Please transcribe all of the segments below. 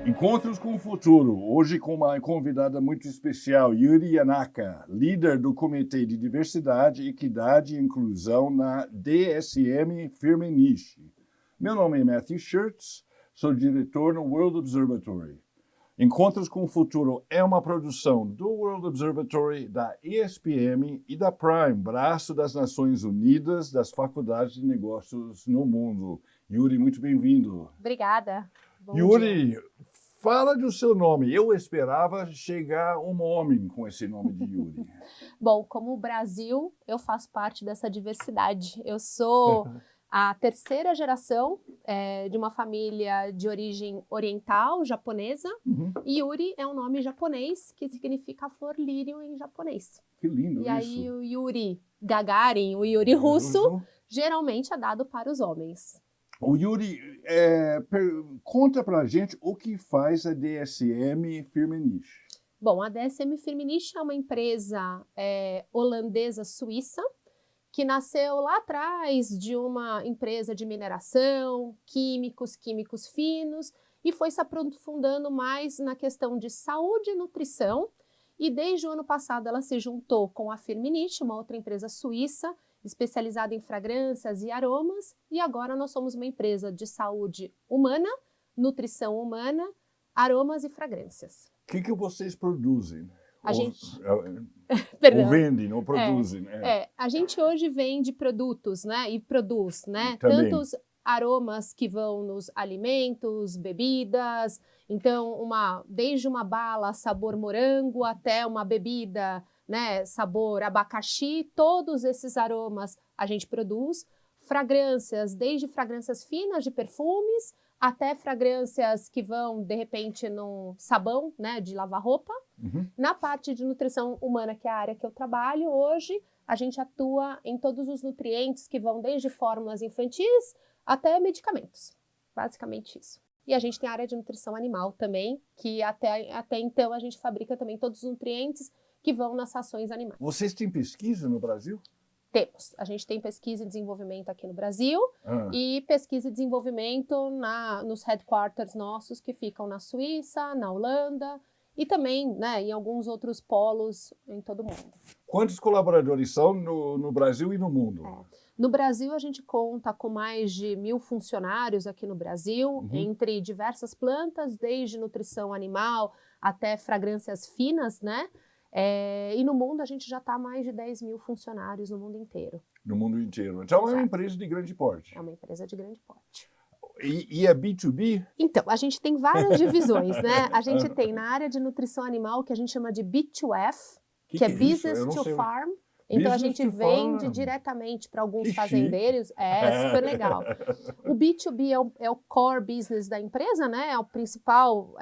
Encontros com o Futuro, hoje com uma convidada muito especial, Yuri Yanaka, líder do Comitê de Diversidade, Equidade e Inclusão na DSM Firmenich. Meu nome é Matthew Schertz, sou diretor no World Observatory. Encontros com o Futuro é uma produção do World Observatory, da ESPM e da Prime, braço das Nações Unidas das Faculdades de Negócios no Mundo. Yuri, muito bem-vindo. Obrigada. Bom Yuri, dia. fala do seu nome. Eu esperava chegar um homem com esse nome de Yuri. Bom, como o Brasil, eu faço parte dessa diversidade. Eu sou a terceira geração de uma família de origem oriental, japonesa. E Yuri é um nome japonês que significa flor lírio em japonês. Que lindo e isso. Aí o Yuri Gagarin, o Yuri russo, geralmente é dado para os homens. O Yuri, conta pra gente o que faz a DSM Firmenich. Bom, a DSM Firmenich é uma empresa holandesa-suíça que nasceu lá atrás de uma empresa de mineração, químicos finos, e foi se aprofundando mais na questão de saúde e nutrição. E desde o ano passado ela se juntou com a Firmenich, uma outra empresa suíça, especializada em fragrâncias e aromas, e agora nós somos uma empresa de saúde humana, nutrição humana, aromas e fragrâncias. O que vocês produzem? A gente... Ou vendem, ou produzem. A gente hoje vende produtos, né? E produz, né? Também. Tantos aromas que vão nos alimentos, bebidas, então desde uma bala sabor morango até uma bebida, né, sabor abacaxi, todos esses aromas a gente produz. Fragrâncias, desde fragrâncias finas de perfumes até fragrâncias que vão, de repente, num sabão, né, de lavar roupa. Na parte de nutrição humana, que é a área que eu trabalho hoje, a gente atua em todos os nutrientes que vão desde fórmulas infantis até medicamentos. Basicamente isso. E a gente tem a área de nutrição animal também, que até então a gente fabrica também todos os nutrientes que vão nas rações animais. Vocês têm pesquisa no Brasil? Temos. A gente tem pesquisa e desenvolvimento aqui no Brasil e pesquisa e desenvolvimento nos headquarters nossos que ficam na Suíça, na Holanda e também, né, em alguns outros polos em todo o mundo. Quantos colaboradores são no Brasil e no mundo? No Brasil, a gente conta com mais de 1.000 funcionários aqui no Brasil, entre diversas plantas, desde nutrição animal até fragrâncias finas, né? E no mundo a gente já está mais de 10.000 funcionários no mundo inteiro. No mundo inteiro. Então é uma empresa de grande porte. É uma empresa de grande porte. E é B2B? Então, a gente tem várias divisões, né? A gente tem na área de nutrição animal que a gente chama de B2F, que é Business to Farm. Então, a gente vende diretamente para alguns fazendeiros. É super legal. O B2B é o core business da empresa, né? É o principal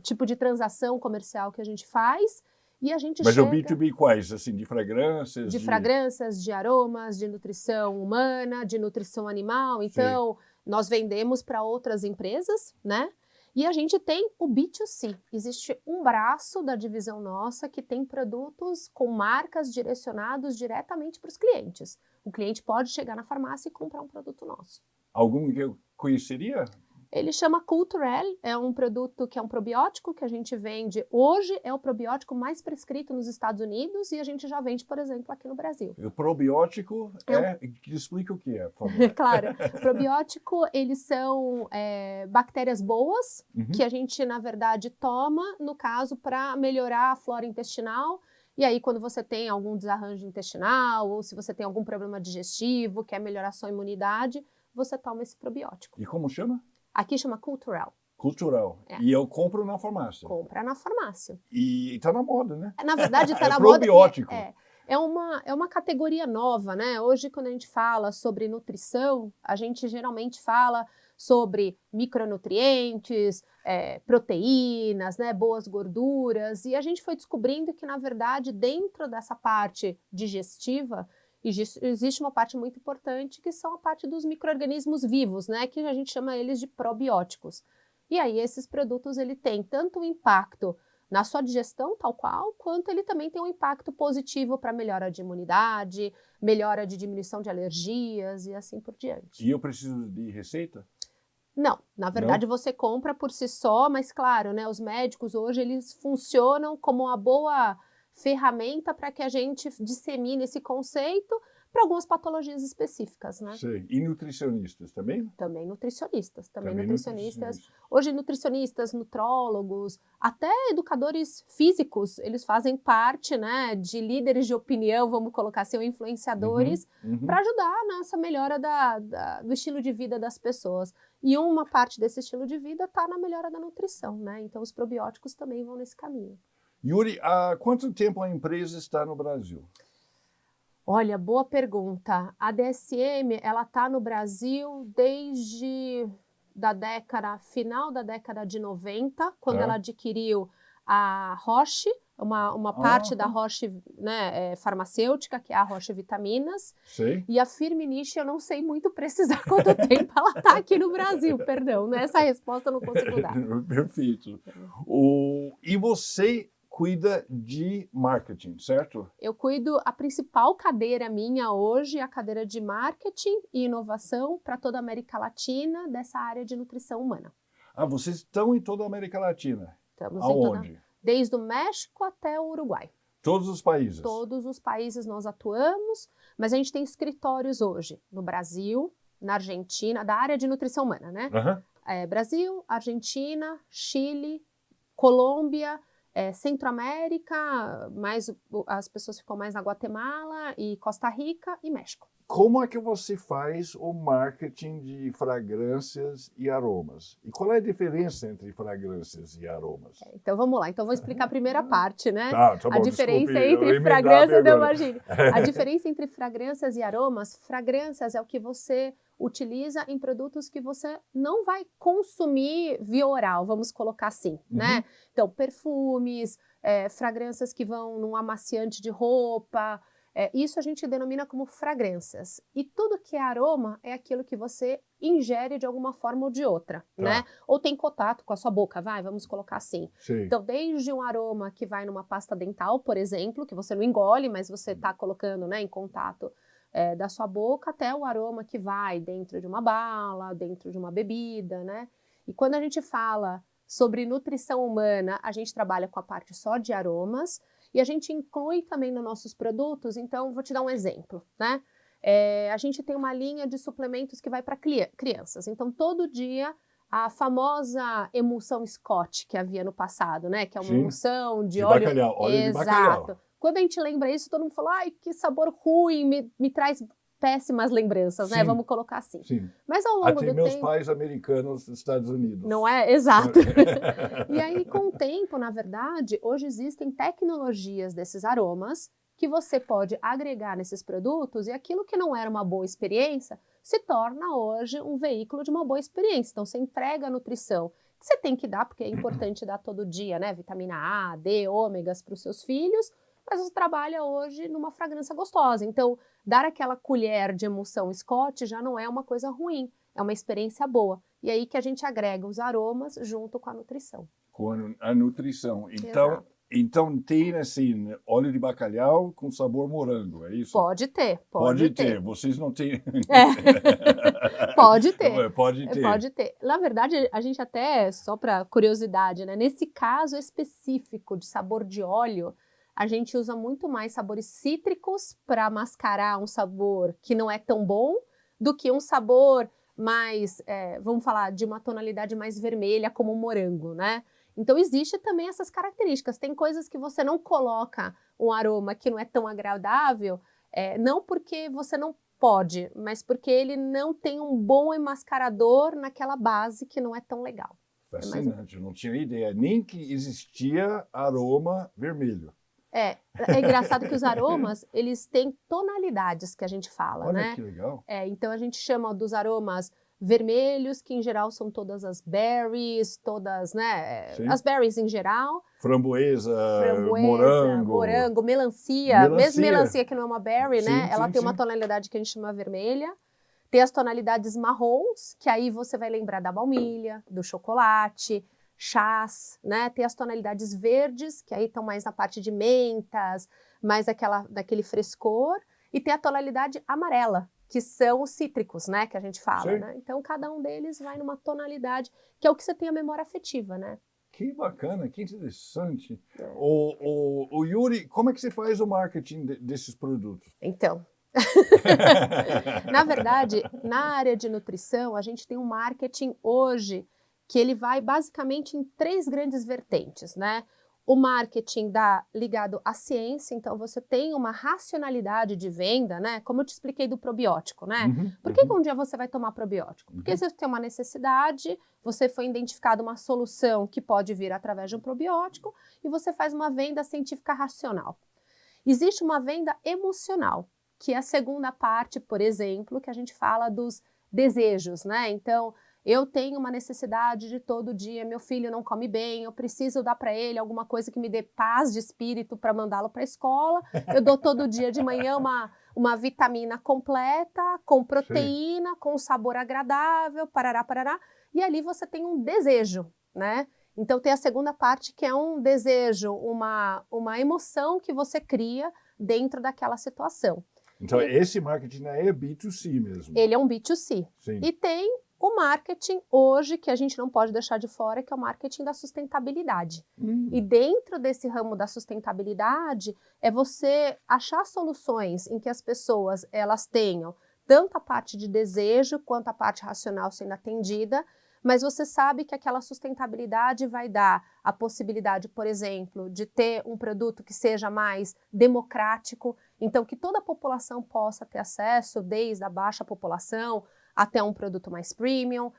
tipo de transação comercial que a gente faz. E a gente Mas o B2B quais? Assim, de fragrâncias? De fragrâncias, de aromas, de nutrição humana, de nutrição animal. Então, nós vendemos para outras empresas, né? E a gente tem o B2C. Existe um braço da divisão nossa que tem produtos com marcas direcionados diretamente para os clientes. O cliente pode chegar na farmácia e comprar um produto nosso. Algum que eu conheceria? Ele chama Culturel, é um produto que é um probiótico que a gente vende. Hoje é o probiótico mais prescrito nos Estados Unidos e a gente já vende, por exemplo, aqui no Brasil. O probiótico explica o que é, por favor. Claro, probiótico, eles são bactérias boas que a gente, na verdade, toma, no caso, para melhorar a flora intestinal. E aí, quando você tem algum desarranjo intestinal ou se você tem algum problema digestivo, quer melhorar a sua imunidade, você toma esse probiótico. E como chama? Aqui chama Culturel. Cultural. E eu compro na farmácia. Compra na farmácia. E tá na moda, né? Na verdade, tá na moda. Probiótico. É uma categoria nova, né? Hoje, quando a gente fala sobre nutrição, a gente geralmente fala sobre micronutrientes, proteínas, né? Boas gorduras. E a gente foi descobrindo que, na verdade, dentro dessa parte digestiva, existe uma parte muito importante que são a parte dos micro-organismos vivos, né, que a gente chama eles de probióticos. E aí esses produtos ele tem tanto um impacto na sua digestão tal qual, quanto ele também tem um impacto positivo para melhora de imunidade, melhora de diminuição de alergias e assim por diante. E eu preciso de receita? Não, na verdade você compra por si só, mas claro, né, os médicos hoje eles funcionam como uma boa ferramenta para que a gente dissemine esse conceito para algumas patologias específicas, né? Sei. E nutricionistas também? Também nutricionistas, também Também nutricionistas. Hoje nutricionistas, nutrólogos, até educadores físicos, eles fazem parte, né, de líderes de opinião, vamos colocar assim, ou influenciadores, para ajudar nessa melhora do estilo de vida das pessoas. E uma parte desse estilo de vida está na melhora da nutrição, né? Então os probióticos também vão nesse caminho. Yuri, há quanto tempo a empresa está no Brasil? Olha, boa pergunta. A DSM, ela está no Brasil desde final da década de 90, quando ela adquiriu a Roche, uma parte da Roche, né, farmacêutica, que é a Roche Vitaminas. Sei. E a Firmenich, eu não sei muito precisar quanto tempo ela está aqui no Brasil, perdão, né? Essa resposta eu não consigo dar. Perfeito. E você cuida de marketing, certo? Eu cuido, a principal cadeira minha hoje é a cadeira de marketing e inovação para toda a América Latina, dessa área de nutrição humana. Ah, vocês estão em toda a América Latina? Estamos aonde? Desde o México até o Uruguai. Todos os países? Todos os países nós atuamos, mas a gente tem escritórios hoje no Brasil, na Argentina, da área de nutrição humana, né? Brasil, Argentina, Chile, Colômbia, Centro-América, as pessoas ficam mais na Guatemala, e Costa Rica e México. Como é que você faz o marketing de fragrâncias e aromas? E qual é a diferença entre fragrâncias e aromas? Então vamos lá, então vou explicar a primeira parte, né? Tá bom, a diferença desculpe, entre fragrâncias, não imagine. A diferença entre fragrâncias e aromas, fragrâncias é o que você utiliza em produtos que você não vai consumir via oral, vamos colocar assim, né? Então, perfumes, fragrâncias que vão num amaciante de roupa, isso a gente denomina como fragrâncias. E tudo que é aroma é aquilo que você ingere de alguma forma ou de outra, né? Ou tem contato com a sua boca, vamos colocar assim. Sim. Então, desde um aroma que vai numa pasta dental, por exemplo, que você não engole, mas você está colocando, né, em contato da sua boca, até o aroma que vai dentro de uma bala, dentro de uma bebida, né? E quando a gente fala sobre nutrição humana, a gente trabalha com a parte só de aromas e a gente inclui também nos nossos produtos. Então, vou te dar um exemplo, né? A gente tem uma linha de suplementos que vai para crianças. Então, todo dia, a famosa emulsão Scott que havia no passado, né? Que é uma emulsão de óleo. Bacalhau, óleo de bacalhau. Exato. Quando a gente lembra isso, todo mundo fala, ai, que sabor ruim, me traz péssimas lembranças, né? Vamos colocar assim. Sim. Mas ao longo do tempo... meus pais americanos dos Estados Unidos. Não é? Exato. E aí, com o tempo, na verdade, hoje existem tecnologias desses aromas que você pode agregar nesses produtos e aquilo que não era uma boa experiência se torna hoje um veículo de uma boa experiência. Então, você entrega a nutrição que você tem que dar, porque é importante dar todo dia, né? Vitamina A, D, ômegas para os seus filhos, mas você trabalha hoje numa fragrância gostosa. Então, dar aquela colher de emulsão Scott já não é uma coisa ruim, é uma experiência boa. E aí que a gente agrega os aromas junto com a nutrição. Com a nutrição. Então tem assim, óleo de bacalhau com sabor morango, é isso? Pode ter. Pode ter. Vocês não têm... Pode ter. Não, pode ter. Pode ter. Na verdade, a gente até, só para curiosidade, né? Nesse caso específico de sabor de óleo, a gente usa muito mais sabores cítricos para mascarar um sabor que não é tão bom do que um sabor mais, vamos falar, de uma tonalidade mais vermelha, como o morango, né? Então, existe também essas características. Tem coisas que você não coloca um aroma que não é tão agradável, não porque você não pode, mas porque ele não tem um bom enmascarador naquela base que não é tão legal. Fascinante, eu não tinha ideia nem que existia aroma vermelho. É engraçado que os aromas, eles têm tonalidades que a gente fala, né? Olha que legal. Então a gente chama dos aromas vermelhos, que em geral são todas as berries, todas, né? As berries em geral. Framboesa, morango, melancia. Mesmo melancia que não é uma berry, né? Ela tem uma tonalidade que a gente chama vermelha. Tem as tonalidades marrons, que aí você vai lembrar da baunilha, do chocolate, chás, né? Tem as tonalidades verdes, que aí estão mais na parte de mentas, mais daquele frescor. E tem a tonalidade amarela, que são os cítricos, né, que a gente fala, Sim. né? Então, cada um deles vai numa tonalidade, que é o que você tem a memória afetiva, né? Que bacana, que interessante. É. O Yuri, como é que você faz o marketing desses produtos? Então, na verdade, na área de nutrição, a gente tem um marketing hoje que ele vai basicamente em 3 grandes vertentes, né? O marketing ligado à ciência, então você tem uma racionalidade de venda, né? Como eu te expliquei do probiótico, né? Por que um dia você vai tomar probiótico? Porque você tem uma necessidade, você foi identificado uma solução que pode vir através de um probiótico e você faz uma venda científica racional. Existe uma venda emocional, que é a segunda parte, por exemplo, que a gente fala dos desejos, né? Então, eu tenho uma necessidade de todo dia, meu filho não come bem, eu preciso dar para ele alguma coisa que me dê paz de espírito para mandá-lo para a escola. Eu dou todo dia de manhã uma vitamina completa, com proteína, com sabor agradável, parará, parará. E ali você tem um desejo, né? Então tem a segunda parte que é um desejo, uma emoção que você cria dentro daquela situação. Então esse marketing é B2C mesmo. Ele é um B2C. Sim. E tem o marketing hoje, que a gente não pode deixar de fora, que é o marketing da sustentabilidade. E dentro desse ramo da sustentabilidade, é você achar soluções em que as pessoas elas tenham tanto a parte de desejo, quanto a parte racional sendo atendida, mas você sabe que aquela sustentabilidade vai dar a possibilidade, por exemplo, de ter um produto que seja mais democrático, então que toda a população possa ter acesso, desde a baixa população até um produto mais premium.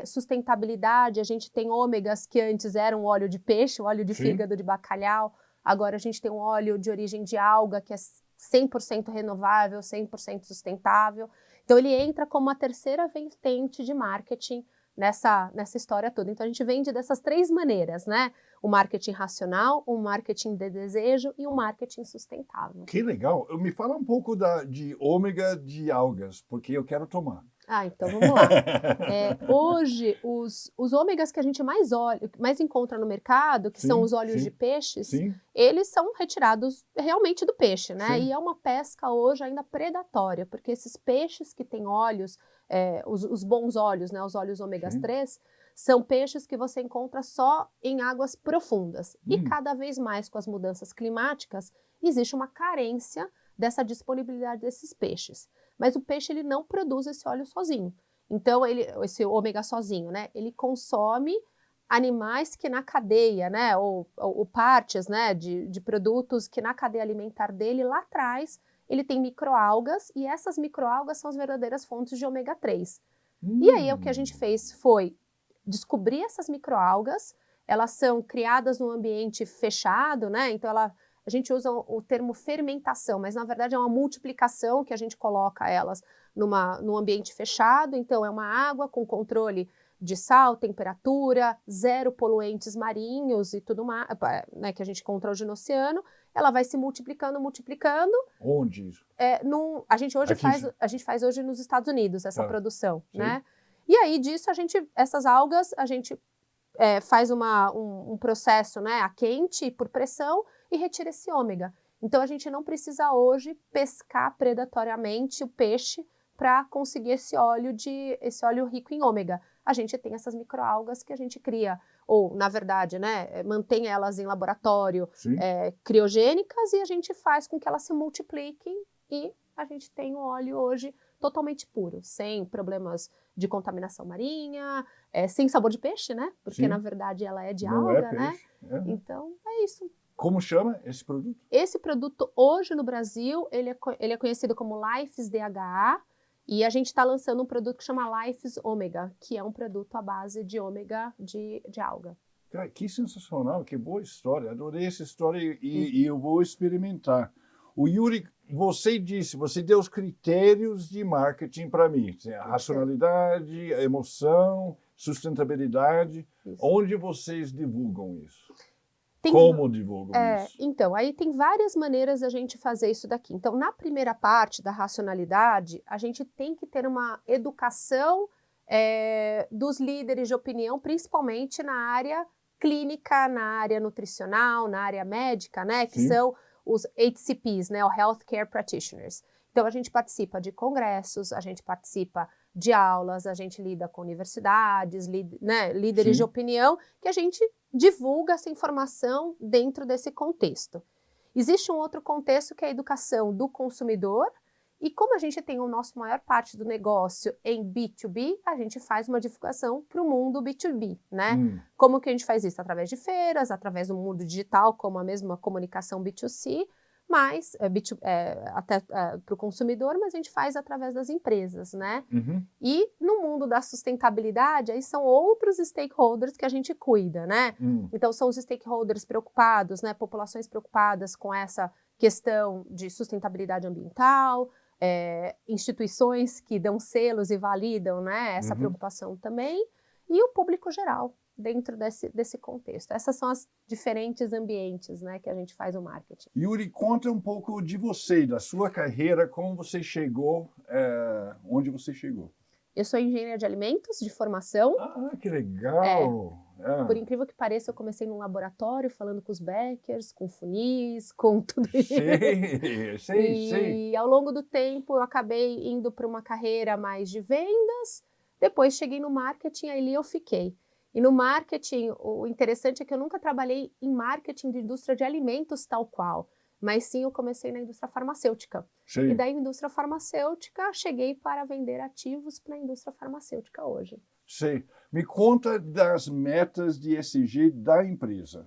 Sustentabilidade, a gente tem ômegas que antes eram óleo de peixe, óleo de fígado de bacalhau, agora a gente tem um óleo de origem de alga que é 100% renovável, 100% sustentável. Então ele entra como uma terceira vertente de marketing nessa história toda. Então a gente vende dessas 3 maneiras, né? O marketing racional, o marketing de desejo e o marketing sustentável. Que legal. Me fala um pouco de ômega de algas, porque eu quero tomar. Então vamos lá. Hoje, os ômegas que a gente mais encontra no mercado, que são os óleos de peixes, eles são retirados realmente do peixe, né? E é uma pesca hoje ainda predatória, porque esses peixes que têm óleos, os bons óleos, né? Os óleos ômegas 3, são peixes que você encontra só em águas profundas. E cada vez mais com as mudanças climáticas, existe uma carência dessa disponibilidade desses peixes. Mas o peixe ele não produz esse óleo sozinho. Então, esse ômega sozinho, né? Ele consome animais que na cadeia, né? Ou partes, né? De produtos que na cadeia alimentar dele, lá atrás, ele tem microalgas e essas microalgas são as verdadeiras fontes de ômega 3. E aí o que a gente fez foi descobrir essas microalgas, elas são criadas num ambiente fechado, né? Então a gente usa o termo fermentação, mas na verdade é uma multiplicação que a gente coloca elas num ambiente fechado, então é uma água com controle de sal, temperatura, 0 poluentes marinhos e tudo mais, né, que a gente encontra hoje no oceano, ela vai se multiplicando. Onde isso? A gente faz hoje nos Estados Unidos essa produção, Sim. né? E aí disso essas algas, a gente faz um processo, né, a quente por pressão e retira esse ômega. Então a gente não precisa hoje pescar predatoriamente o peixe para conseguir esse óleo rico em ômega. A gente tem essas microalgas que a gente cria, ou na verdade, né, mantém elas em laboratório criogênicas e a gente faz com que elas se multipliquem e a gente tem um óleo hoje totalmente puro, sem problemas de contaminação marinha, sem sabor de peixe, né? Porque na verdade ela é de alga, né? Então é isso. Como chama esse produto? Esse produto hoje no Brasil, ele é conhecido como Lifes DHA e a gente está lançando um produto que chama Lifes Ômega, que é um produto à base de ômega de alga. Cara, que sensacional, que boa história. Adorei essa história e eu vou experimentar. O Yuri, você deu os critérios de marketing para mim. A racionalidade, a emoção, sustentabilidade. Isso. Onde vocês divulgam isso? Como divulgam isso? Então, aí tem várias maneiras da gente fazer isso daqui. Então, na primeira parte da racionalidade, a gente tem que ter uma educação dos líderes de opinião, principalmente na área clínica, na área nutricional, na área médica, né? Que são os HCPs, né? O Healthcare Practitioners. Então, a gente participa de congressos, a gente participa de aulas, a gente lida com universidades, líderes de opinião, que a gente divulga essa informação dentro desse contexto. Existe um outro contexto que é a educação do consumidor, e como a gente tem o nosso maior parte do negócio em B2B, a gente faz uma divulgação para o mundo B2B, né? Como que a gente faz isso? Através de feiras, através do mundo digital, como a mesma comunicação B2C, mas até para o consumidor, mas a gente faz através das empresas, né? E no mundo da sustentabilidade, aí são outros stakeholders que a gente cuida, né? Então, são os stakeholders preocupados, né? Populações preocupadas com essa questão de sustentabilidade ambiental, instituições que dão selos e validam, né, essa preocupação também, e o público geral dentro desse contexto. Essas são as diferentes ambientes, né, que a gente faz o marketing. Yuri, conta um pouco de você, da sua carreira, como você chegou, onde você chegou. Eu sou engenheira de alimentos, de formação. Ah, que legal! Por incrível que pareça, eu comecei num laboratório, falando com os backers, com funis, com tudo isso. Sei. E ao longo do tempo, eu acabei indo para uma carreira mais de vendas, depois cheguei no marketing, aí eu fiquei. E no marketing, o interessante é que eu nunca trabalhei em marketing de indústria de alimentos tal qual, mas sim eu comecei na indústria farmacêutica. Sim. E da indústria farmacêutica, cheguei para vender ativos para a indústria farmacêutica hoje. Sim. Me conta das metas de ESG da empresa.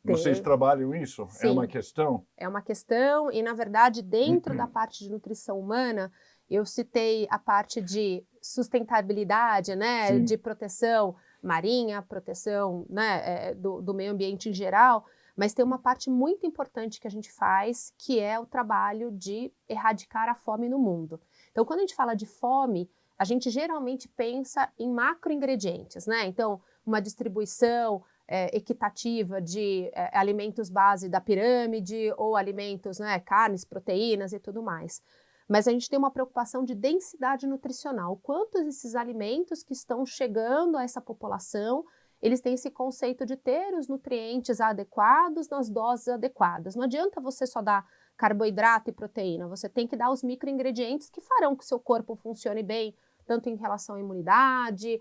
Vocês trabalham isso? Sim. É uma questão? É uma questão e, na verdade, dentro da parte de nutrição humana, eu citei a parte de sustentabilidade, né, Sim. de proteção marinha, proteção, né, do meio ambiente em geral, mas tem uma parte muito importante que a gente faz, que é o trabalho de erradicar a fome no mundo. Então, quando a gente fala de fome, a gente geralmente pensa em macroingredientes, né? Então, uma distribuição equitativa de alimentos base da pirâmide ou alimentos, né, carnes, proteínas e tudo mais. Mas a gente tem uma preocupação de densidade nutricional. Quantos desses alimentos que estão chegando a essa população, eles têm esse conceito de ter os nutrientes adequados nas doses adequadas. Não adianta você só dar carboidrato e proteína, você tem que dar os microingredientes que farão que o seu corpo funcione bem, tanto em relação à imunidade,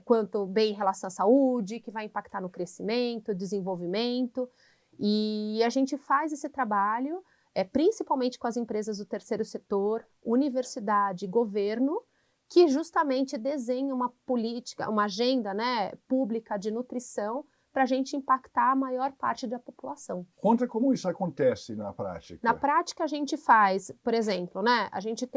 quanto bem em relação à saúde, que vai impactar no crescimento, desenvolvimento. E a gente faz esse trabalho, principalmente com as empresas do terceiro setor, universidade, governo, que justamente desenha uma política, uma agenda, né, pública de nutrição para a gente impactar a maior parte da população. Conta como isso acontece na prática. Na prática, a gente faz, por exemplo, né, a gente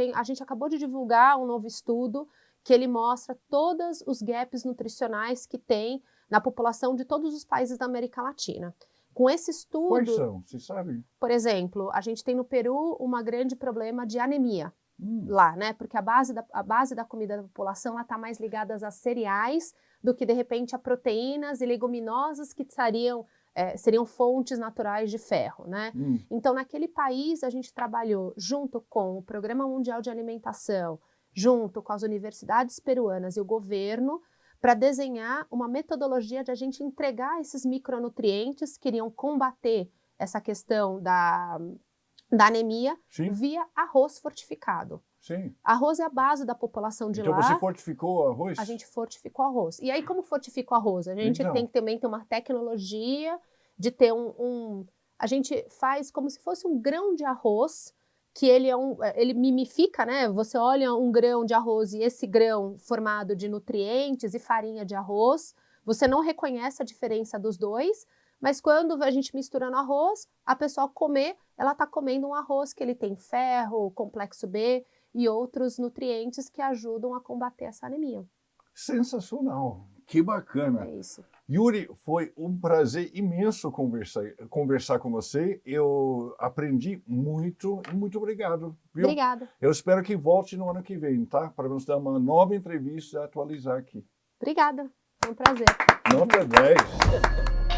acabou de divulgar um novo estudo que ele mostra todos os gaps nutricionais que tem na população de todos os países da América Latina. Com esse estudo... Quais são? Vocês sabem? Por exemplo, a gente tem no Peru um grande problema de anemia. Lá, né? Porque a base da comida da população está mais ligada a cereais do que, de repente, a proteínas e leguminosas que seriam fontes naturais de ferro, né? Então, naquele país, a gente trabalhou junto com o Programa Mundial de Alimentação, junto com as universidades peruanas e o governo, para desenhar uma metodologia de a gente entregar esses micronutrientes que iriam combater essa questão da anemia. Sim. Via arroz fortificado. Sim. Arroz é a base da população de lá. Então você fortificou o arroz? A gente fortificou o arroz. E aí, como fortifica o arroz? A gente tem que também ter uma tecnologia de ter a gente faz como se fosse um grão de arroz, que ele mimifica, né? Você olha um grão de arroz e esse grão formado de nutrientes e farinha de arroz, você não reconhece a diferença dos dois, mas quando a gente mistura no arroz, a pessoa comer, ela está comendo um arroz que ele tem ferro, complexo B e outros nutrientes que ajudam a combater essa anemia. Sensacional, que bacana. É isso. Yuri, foi um prazer imenso conversar com você. Eu aprendi muito e muito obrigado. Viu? Obrigada. Eu espero que volte no ano que vem, tá? Para nos dar uma nova entrevista e atualizar aqui. Obrigada, foi um prazer. Nota 10.